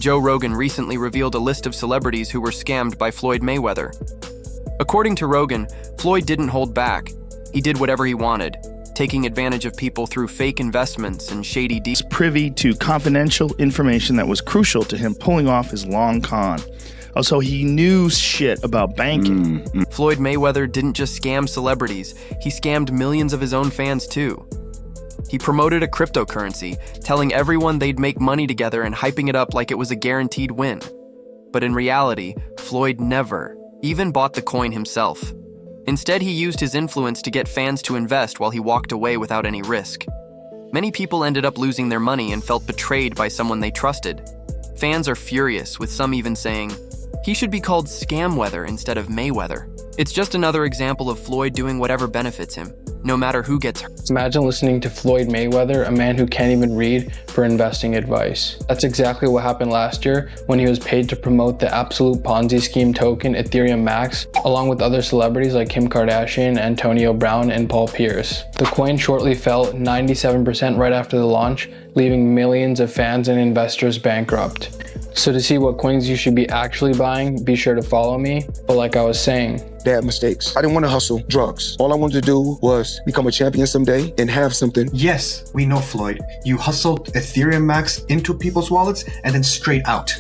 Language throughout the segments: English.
Joe Rogan recently revealed a list of celebrities who were scammed by Floyd Mayweather. According to Rogan, Floyd didn't hold back. He did whatever he wanted, taking advantage of people through fake investments and shady deals. Privy to confidential information that was crucial to him pulling off his long con. Also, he knew shit about banking. Floyd Mayweather didn't just scam celebrities, he scammed millions of his own fans too. He promoted a cryptocurrency, telling everyone they'd make money together and hyping it up like it was a guaranteed win. But in reality, Floyd never even bought the coin himself. Instead, he used his influence to get fans to invest while he walked away without any risk. Many people ended up losing their money and felt betrayed by someone they trusted. Fans are furious, with some even saying, he should be called Scamweather instead of Mayweather. It's just another example of Floyd doing whatever benefits him, no matter who gets hurt. Imagine listening to Floyd Mayweather, a man who can't even read, for investing advice. That's exactly what happened last year when he was paid to promote the absolute Ponzi scheme token Ethereum Max, along with other celebrities like Kim Kardashian, Antonio Brown, and Paul Pierce. The coin shortly fell 97% right after the launch, leaving millions of fans and investors bankrupt. So to see what coins you should be actually buying, be sure to follow me. But like I was saying, bad mistakes. I didn't want to hustle drugs. All I wanted to do was become a champion someday and have something. Yes, we know, Floyd. You hustled Ethereum Max into people's wallets and then straight out.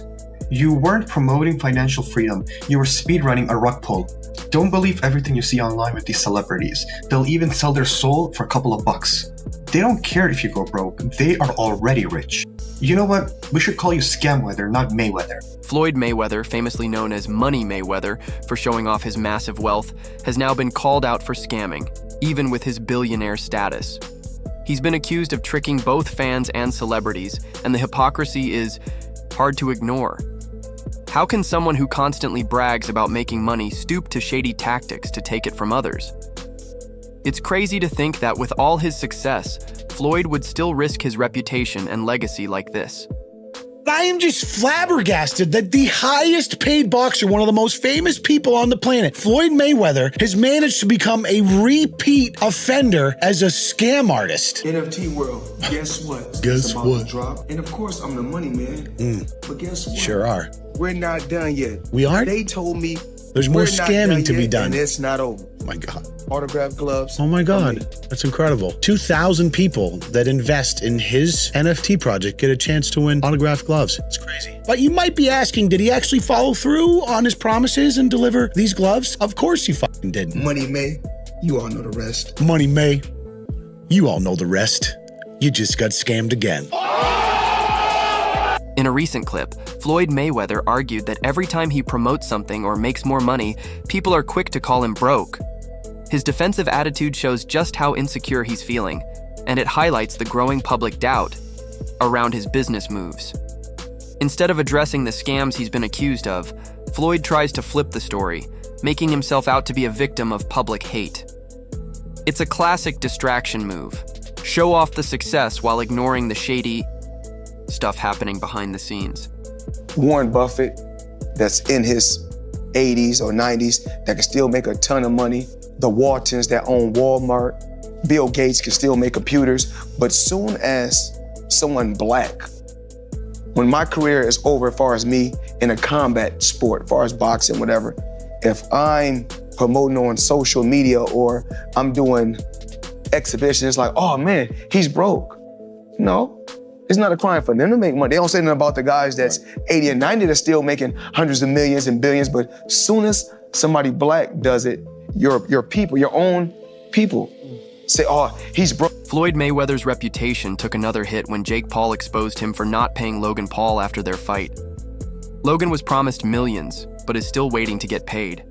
You weren't promoting financial freedom. You were speedrunning a rug pull. Don't believe everything you see online with these celebrities. They'll even sell their soul for a couple of bucks. They don't care if you go broke. They are already rich. You know what? We should call you Scamweather, not Mayweather. Floyd Mayweather, famously known as Money Mayweather for showing off his massive wealth, has now been called out for scamming, even with his billionaire status. He's been accused of tricking both fans and celebrities, and the hypocrisy is hard to ignore. How can someone who constantly brags about making money stoop to shady tactics to take it from others? It's crazy to think that with all his success, Floyd would still risk his reputation and legacy like this. I am just flabbergasted that the highest paid boxer, one of the most famous people on the planet, Floyd Mayweather, has managed to become a repeat offender as a scam artist. NFT world, guess what? Guess It's about what? to drop. And of course, I'm the money man. But guess what? Sure are. We're not done yet. We aren't? They told me There's more we're not scamming done to be yet, done. and it's not over. Oh my God. Autograph gloves. Oh my for God. me. That's incredible. 2,000 people that invest in his NFT project get a chance to win autographed gloves. It's crazy. But you might be asking, did he actually follow through on his promises and deliver these gloves? Of course he fucking didn't. Money May, you all know the rest. Money May, you all know the rest. You just got scammed again. In a recent clip, Floyd Mayweather argued that every time he promotes something or makes more money, people are quick to call him broke. His defensive attitude shows just how insecure he's feeling, and it highlights the growing public doubt around his business moves. Instead of addressing the scams he's been accused of, Floyd tries to flip the story, making himself out to be a victim of public hate. It's a classic distraction move. Show off the success while ignoring the shady stuff happening behind the scenes. Warren Buffett, that's in his 80s or 90s, that can still make a ton of money. The Waltons that own Walmart. Bill Gates can still make computers. But soon as someone black, when my career is over as far as me in a combat sport, as far as boxing, whatever, if I'm promoting on social media or I'm doing exhibitions, it's like, oh man, he's broke. No. It's not a crime for them to make money. They don't say nothing about the guys that's 80 and 90 that's still making hundreds of millions and billions, but soon as somebody black does it, your people, your own people, say, oh, he's broke. Floyd Mayweather's reputation took another hit when Jake Paul exposed him for not paying Logan Paul after their fight. Logan was promised millions, but is still waiting to get paid.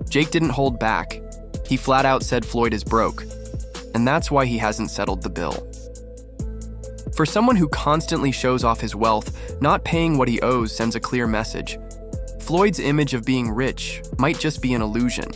Jake didn't hold back. He flat out said Floyd is broke, and that's why he hasn't settled the bill. For someone who constantly shows off his wealth, not paying what he owes sends a clear message. Floyd's image of being rich might just be an illusion.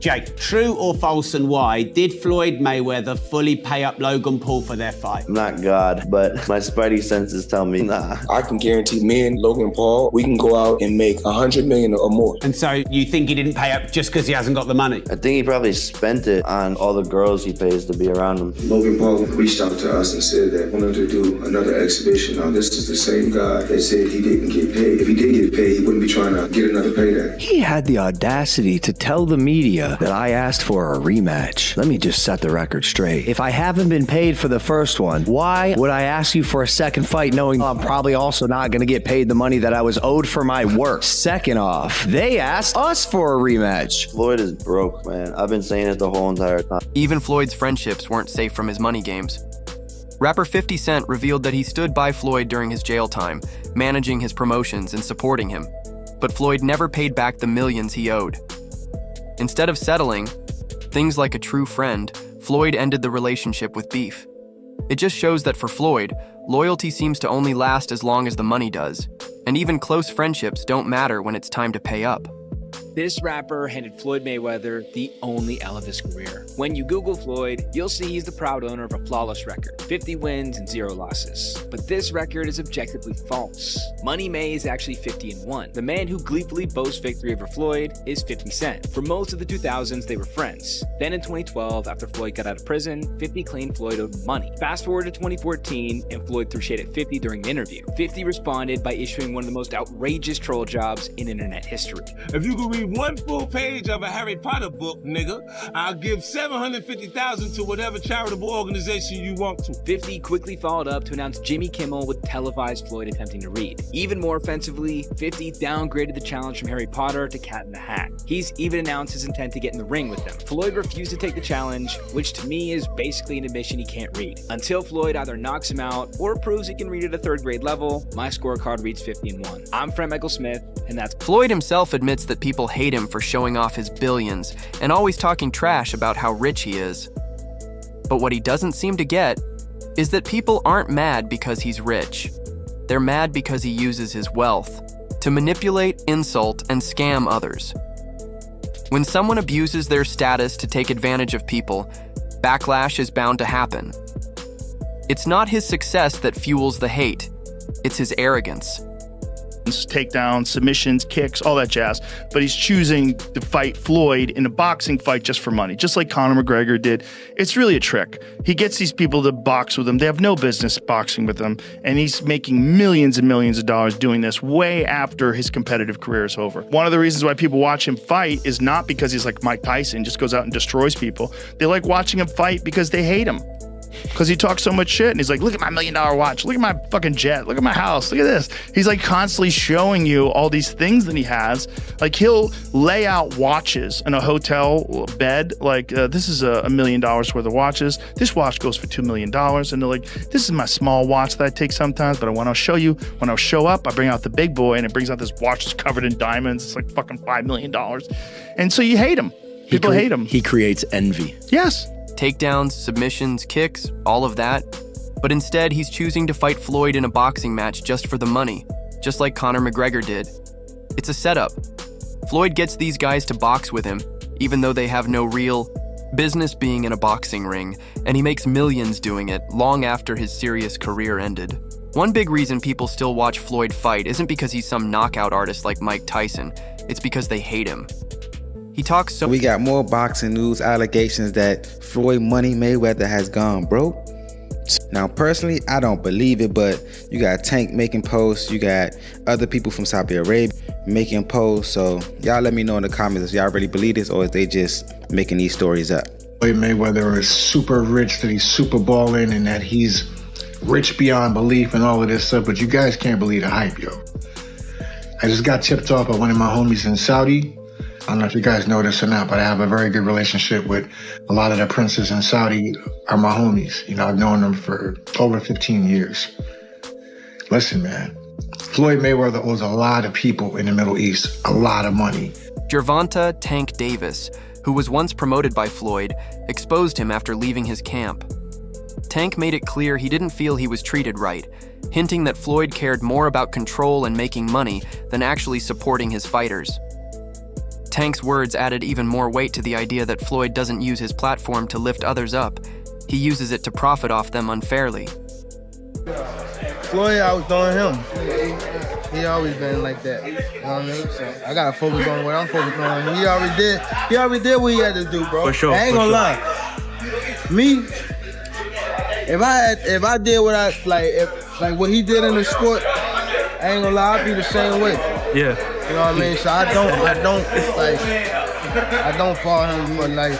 Jake, true or false and why, did Floyd Mayweather fully pay up Logan Paul for their fight? I'm not God, but my spidey senses tell me nah. I can guarantee me and Logan Paul, we can go out and make $100 million or more. And so you think he didn't pay up just because he hasn't got the money? I think he probably spent it on all the girls he pays to be around him. Logan Paul reached out to us and said that he wanted to do another exhibition. Now, this is the same guy that said he didn't get paid. If he did get paid, he wouldn't be trying to get another payday. He had the audacity to tell the media that I asked for a rematch. Let me just set the record straight. If I haven't been paid for the first one, why would I ask you for a second fight knowing I'm probably also not going to get paid the money that I was owed for my work? Second off, they asked us for a rematch. Floyd is broke, man. I've been saying it the whole entire time. Even Floyd's friendships weren't safe from his money games. Rapper 50 Cent revealed that he stood by Floyd during his jail time, managing his promotions and supporting him. But Floyd never paid back the millions he owed. Instead of settling, things like a true friend, Floyd ended the relationship with beef. It just shows that for Floyd, loyalty seems to only last as long as the money does, and even close friendships don't matter when it's time to pay up. This rapper handed Floyd Mayweather the only L of his career. When you Google Floyd, you'll see he's the proud owner of a flawless record, 50 wins and 0 losses. But this record is objectively false. Money May is actually 50-1. The man who gleefully boasts victory over Floyd is 50 Cent. For most of the 2000s, they were friends. Then in 2012, after Floyd got out of prison, 50 claimed Floyd owed money. Fast forward to 2014, and Floyd threw shade at 50 during the interview. 50 responded by issuing one of the most outrageous troll jobs in internet history. If you could read one full page of a Harry Potter book, nigga, I'll give $750,000 to whatever charitable organization you want to. 50 quickly followed up to announce Jimmy Kimmel would televise Floyd attempting to read. Even more offensively, 50 downgraded the challenge from Harry Potter to Cat in the Hat. He's even announced his intent to get in the ring with them. Floyd refused to take the challenge, which to me is basically an admission he can't read. Until Floyd either knocks him out or proves he can read at a 3rd grade level, my scorecard reads 50-1. I'm Frank Michael Smith, and that's Floyd himself admits that people hate him for showing off his billions and always talking trash about how rich he is. But what he doesn't seem to get is that people aren't mad because he's rich. They're mad because he uses his wealth to manipulate, insult, and scam others. When someone abuses their status to take advantage of people, backlash is bound to happen. It's not his success that fuels the hate, it's his arrogance. Takedowns, submissions, kicks, all that jazz. But he's choosing to fight Floyd in a boxing fight just for money, just like Conor McGregor did. It's really a trick. He gets these people to box with him. They have no business boxing with him. And he's making millions and millions of dollars doing this way after his competitive career is over. One of the reasons why people watch him fight is not because he's like Mike Tyson, just goes out and destroys people. They like watching him fight because they hate him. Because he talks so much shit and he's like, look at my $1 million watch, look at my fucking jet, look at my house, look at this. He's like constantly showing you all these things that he has. Like he'll lay out watches in a hotel bed, like this is $1 million worth of watches. This watch goes for $2 million. And they're like, this is my small watch that I take sometimes, but when I'll show you, when I'll show up, I bring out the big boy and it brings out this watch that's covered in diamonds. It's like fucking $5 million. And so you hate him. People hate him. He creates envy. Yes. Takedowns, submissions, kicks, all of that. But instead, he's choosing to fight Floyd in a boxing match just for the money, just like Conor McGregor did. It's a setup. Floyd gets these guys to box with him, even though they have no real business being in a boxing ring, and he makes millions doing it long after his serious career ended. One big reason people still watch Floyd fight isn't because he's some knockout artist like Mike Tyson, it's because they hate him. He talks so— We got more boxing news allegations that Floyd Money Mayweather has gone broke. Now, personally, I don't believe it, but you got Tank making posts, you got other people from Saudi Arabia making posts, so y'all let me know in the comments if y'all really believe this or if they just making these stories up. Floyd Mayweather is super rich, that he's super balling, and that he's rich beyond belief and all of this stuff, but you guys can't believe the hype, yo. I just got tipped off by one of my homies in Saudi. I don't know if you guys know this or not, but I have a very good relationship with a lot of the princes in Saudi are my homies. You know, I've known them for over 15 years. Listen, man, Floyd Mayweather owes a lot of people in the Middle East a lot of money. Gervonta Tank Davis, who was once promoted by Floyd, exposed him after leaving his camp. Tank made it clear he didn't feel he was treated right, hinting that Floyd cared more about control and making money than actually supporting his fighters. Tank's words added even more weight to the idea that Floyd doesn't use his platform to lift others up. He uses it to profit off them unfairly. Floyd outdoing him. He always been like that. You know what I mean? So I gotta focus on what I'm focused on. He already did what he had to do, bro. For sure. I ain't gonna lie. Me, if I did what I like what he did in the sport, I ain't gonna lie, I'd be the same way. Yeah. You know what I mean? So I don't follow him for like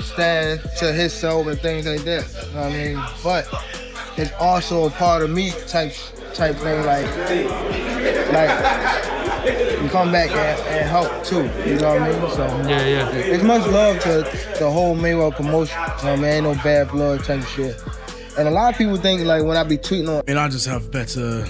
stand to himself and things like that. You know what I mean? But it's also a part of me type thing, like you come back and help too. You know what I mean? So Yeah. it's much love to the whole Mayweather promotion. You know what I mean? Ain't no bad blood type shit. And a lot of people think like when I be tweeting on, I just have better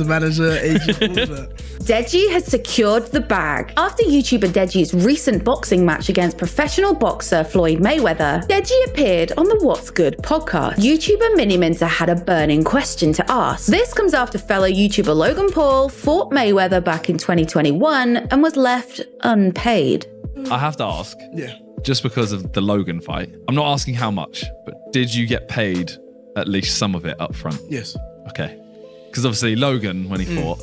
manager, agent. Deji has secured the bag. After YouTuber Deji's recent boxing match against professional boxer Floyd Mayweather, Deji appeared on the What's Good podcast. YouTuber Miniminter had a burning question to ask. This comes after fellow YouTuber Logan Paul fought Mayweather back in 2021 and was left unpaid. I have to ask. Yeah. Just because of the Logan fight. I'm not asking how much, but did you get paid at least some of it up front? Yes. Okay. Because obviously Logan, when he fought,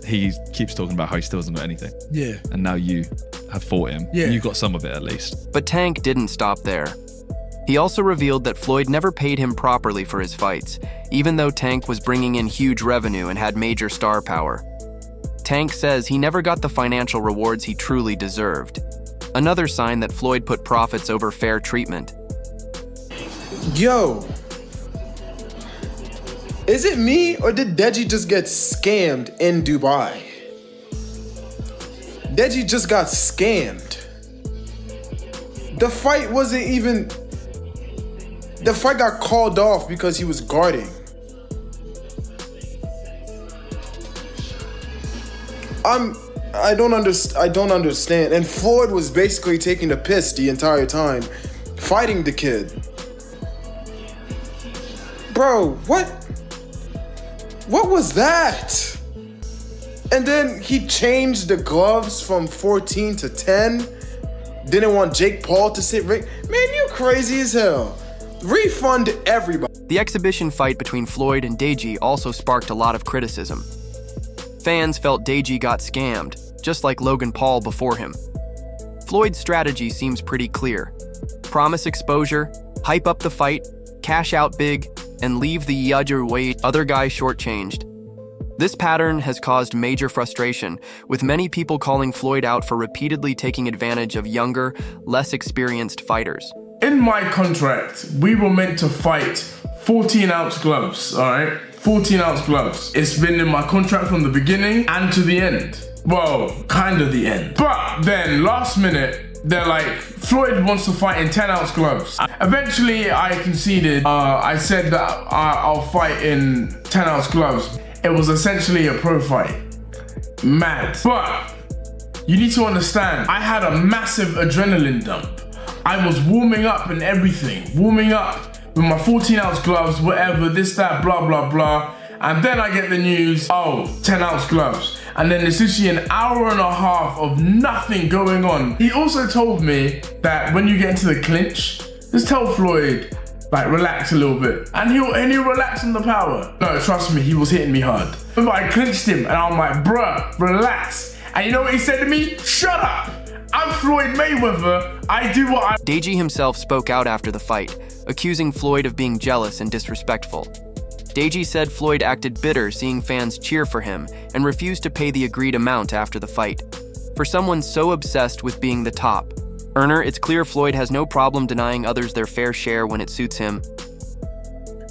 he keeps talking about how he still hasn't got anything. Yeah. And now you have fought him. Yeah. You got some of it at least. But Tank didn't stop there. He also revealed that Floyd never paid him properly for his fights, even though Tank was bringing in huge revenue and had major star power. Tank says he never got the financial rewards he truly deserved. Another sign that Floyd put profits over fair treatment. Yo, is it me or did Deji just get scammed in Dubai? Deji just got scammed. The fight wasn't even... The fight got called off because he was guarding. I don't understand. And Floyd was basically taking the piss the entire time, fighting the kid. Bro, what was that? And then he changed the gloves from 14 to 10. Didn't want Jake Paul to sit ring. Man, you crazy as hell. Refund everybody. The exhibition fight between Floyd and Deji also sparked a lot of criticism. Fans felt Deji got scammed, just like Logan Paul before him. Floyd's strategy seems pretty clear. Promise exposure, hype up the fight, cash out big, and leave the other guy shortchanged. This pattern has caused major frustration, with many people calling Floyd out for repeatedly taking advantage of younger, less experienced fighters. In my contract, we were meant to fight 14-ounce gloves, all right? 14-ounce gloves. It's been in my contract from the beginning and to the end. Well, kind of the end. But then last minute, they're like, Floyd wants to fight in 10-ounce gloves. Eventually, I conceded. I said that I'll fight in 10-ounce gloves. It was essentially a pro fight. Mad. But you need to understand, I had a massive adrenaline dump. I was warming up and everything. Warming up with my 14-ounce gloves, whatever, this, that, blah, blah, blah. And then I get the news, 10-ounce gloves. And then it's literally an hour and a half of nothing going on. He also told me that when you get into the clinch, just tell Floyd, like, relax a little bit. And he'll relax on the power. No, trust me, he was hitting me hard. But I clinched him and I'm like, bruh, relax. And you know what he said to me? Shut up. I'm Floyd Mayweather. I do what I... Deji himself spoke out after the fight, accusing Floyd of being jealous and disrespectful. Deji said Floyd acted bitter seeing fans cheer for him and refused to pay the agreed amount after the fight. For someone so obsessed with being the top earner, it's clear Floyd has no problem denying others their fair share when it suits him.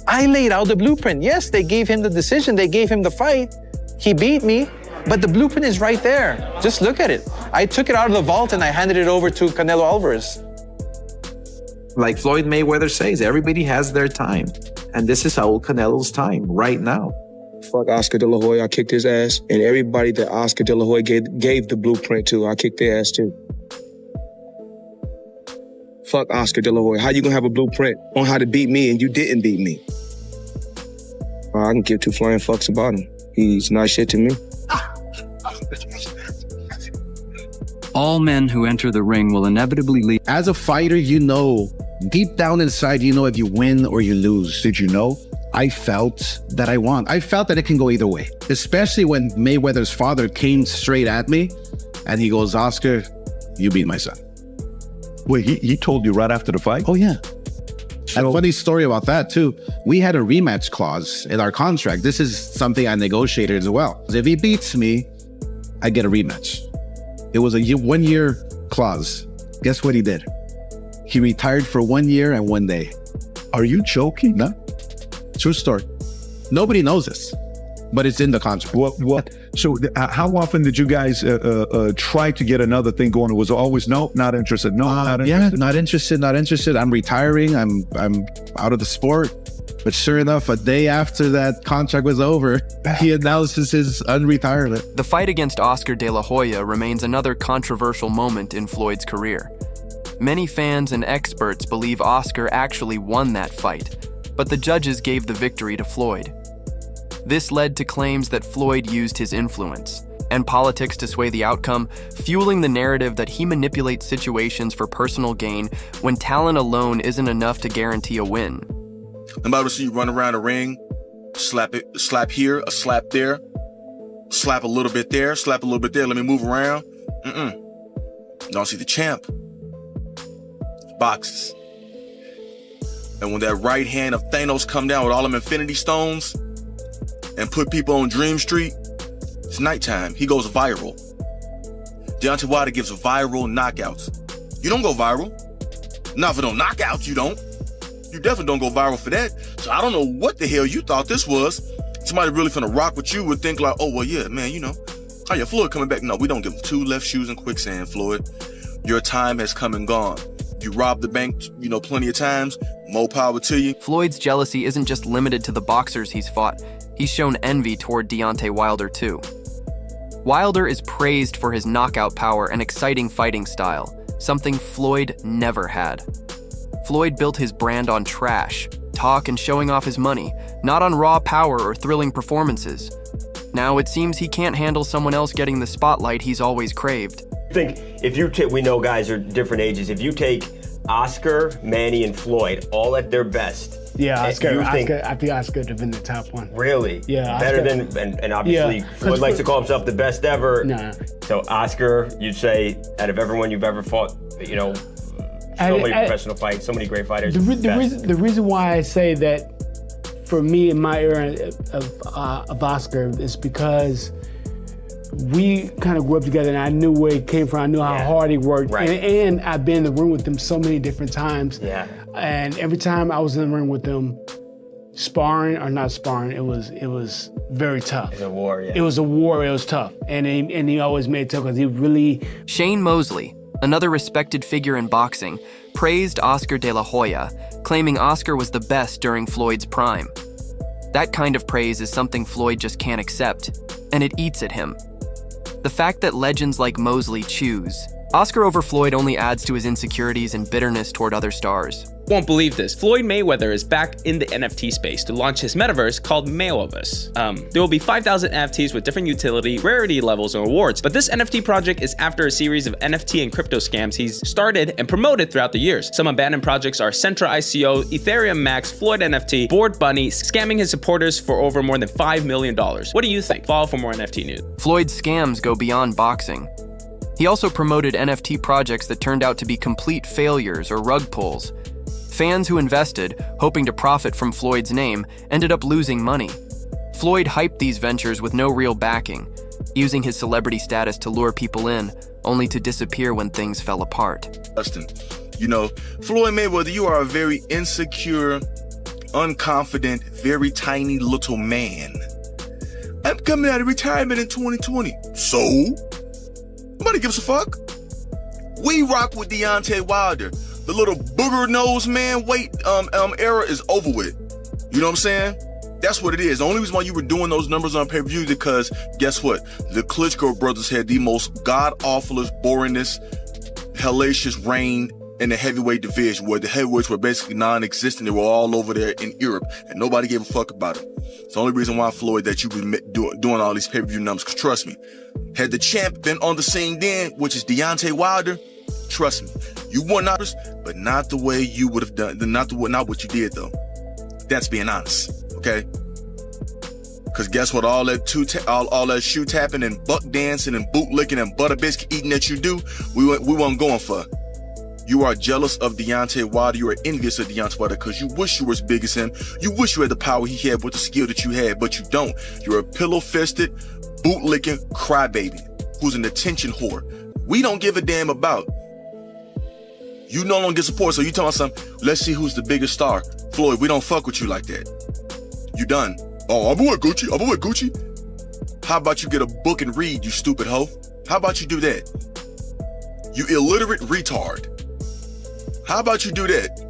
I laid out the blueprint. Yes, they gave him the decision. They gave him the fight. He beat me, but the blueprint is right there. Just look at it. I took it out of the vault and I handed it over to Canelo Alvarez. Like Floyd Mayweather says, everybody has their time. And this is Saul Canelo's time right now. Fuck Oscar De La Hoya, I kicked his ass. And everybody that Oscar De La Hoya gave the blueprint to, I kicked their ass too. Fuck Oscar De La Hoya. How you gonna have a blueprint on how to beat me and you didn't beat me? I can give two flying fucks about him. He's nice shit to me. All men who enter the ring will inevitably leave. As a fighter, you know, deep down inside, you know if you win or you lose. Did you know? I felt that I won. I felt that it can go either way, especially when Mayweather's father came straight at me and he goes, Oscar, you beat my son. Wait, he told you right after the fight? Oh, yeah. And a funny story about that, too. We had a rematch clause in our contract. This is something I negotiated as well. If he beats me, I get a rematch. It was a 1-year clause. Guess what he did? He retired for 1 year and 1 day. Are you joking? No. True story. Nobody knows this, but it's in the contract. What? So how often did you guys try to get another thing going? It was always, no, not interested. No, not interested. Yeah, not interested. I'm retiring. I'm out of the sport. But sure enough, a day after that contract was over, he announces his unretirement. The fight against Oscar De La Hoya remains another controversial moment in Floyd's career. Many fans and experts believe Oscar actually won that fight, but the judges gave the victory to Floyd. This led to claims that Floyd used his influence and politics to sway the outcome, fueling the narrative that he manipulates situations for personal gain when talent alone isn't enough to guarantee a win. I'm about to see you run around the ring, slap here, a slap there, slap a little bit there, slap a little bit there, let me move around. Don't see the champ. Boxes. And when that right hand of Thanos come down with all them Infinity Stones and put people on Dream Street, it's nighttime. He goes viral. Deontay Wilder gives viral knockouts. You don't go viral. Not for no knockouts, you don't. You definitely don't go viral for that. So I don't know what the hell you thought this was. Somebody really finna rock with you would think like, oh, well, yeah, man, you know. Oh, yeah, Floyd coming back. No, we don't give him 2 left shoes in quicksand, Floyd. Your time has come and gone. You robbed the bank, you know, plenty of times. More power to you. Floyd's jealousy isn't just limited to the boxers he's fought. He's shown envy toward Deontay Wilder, too. Wilder is praised for his knockout power and exciting fighting style, something Floyd never had. Floyd built his brand on trash, talk, and showing off his money, not on raw power or thrilling performances. Now it seems he can't handle someone else getting the spotlight he's always craved. I think if you take, we know guys are different ages, if you take Oscar, Manny, and Floyd all at their best. Yeah, I think Oscar would have been the top one. Really? Yeah. Better than, and obviously Floyd likes to call himself the best ever. Nah. So Oscar, you'd say, out of everyone you've ever fought, you know, so many professional fights, so many great fighters. The reason why I say that for me in my era of Oscar is because we kind of grew up together and I knew where he came from. I knew how hard he worked. Right. And I've been in the room with him so many different times. Yeah. And every time I was in the ring with him, sparring or not sparring, it was very tough. It was a war, yeah. It was a war, it was tough. And he always made it tough because he really... Shane Mosley, another respected figure in boxing, praised Oscar De La Hoya, claiming Oscar was the best during Floyd's prime. That kind of praise is something Floyd just can't accept, and it eats at him. The fact that legends like Mosley choose Oscar over Floyd only adds to his insecurities and bitterness toward other stars. Won't believe this. Floyd Mayweather is back in the NFT space to launch his metaverse called Mayoverse. There will be 5,000 NFTs with different utility, rarity levels, and rewards, but this NFT project is after a series of NFT and crypto scams he's started and promoted throughout the years. Some abandoned projects are Centra ICO, Ethereum Max, Floyd NFT, Bored Bunny, scamming his supporters for over more than $5 million. What do you think? Follow for more NFT news. Floyd's scams go beyond boxing. He also promoted NFT projects that turned out to be complete failures or rug pulls. Fans who invested, hoping to profit from Floyd's name, ended up losing money. Floyd hyped these ventures with no real backing, using his celebrity status to lure people in, only to disappear when things fell apart. Justin, you know, Floyd Mayweather, you are a very insecure, unconfident, very tiny little man. I'm coming out of retirement in 2020. So? Nobody gives a fuck. We rock with Deontay Wilder. The little booger-nosed man era is over with. You know what I'm saying? That's what it is. The only reason why you were doing those numbers on pay-per-view is because, guess what? The Klitschko brothers had the most god-awfulest, boringest, hellacious reign in the heavyweight division, where the heavyweights were basically non-existent. They were all over there in Europe, and nobody gave a fuck about it. It's the only reason why, Floyd, that you were doing all these pay-per-view numbers, because trust me, Had the champ been on the scene then, which is Deontay Wilder, trust me, you won not, but not the way you would have done, not what you did though. That's being honest, okay? Because guess what? All that shoe tapping and buck dancing and bootlicking and butter biscuit eating that you do, we weren't going for. You are jealous of Deontay Wilder. You are envious of Deontay Wilder because you wish you were as big as him. You wish you had the power he had with the skill that you had, but you don't. You're a pillow-fisted, bootlicking crybaby who's an attention whore. We don't give a damn about. You no longer get support, so you telling something, let's see who's the biggest star. Floyd, we don't fuck with you like that. You done. Oh, I'm with Gucci. I'm with Gucci. How about you get a book and read, you stupid hoe? How about you do that? You illiterate retard. How about you do that?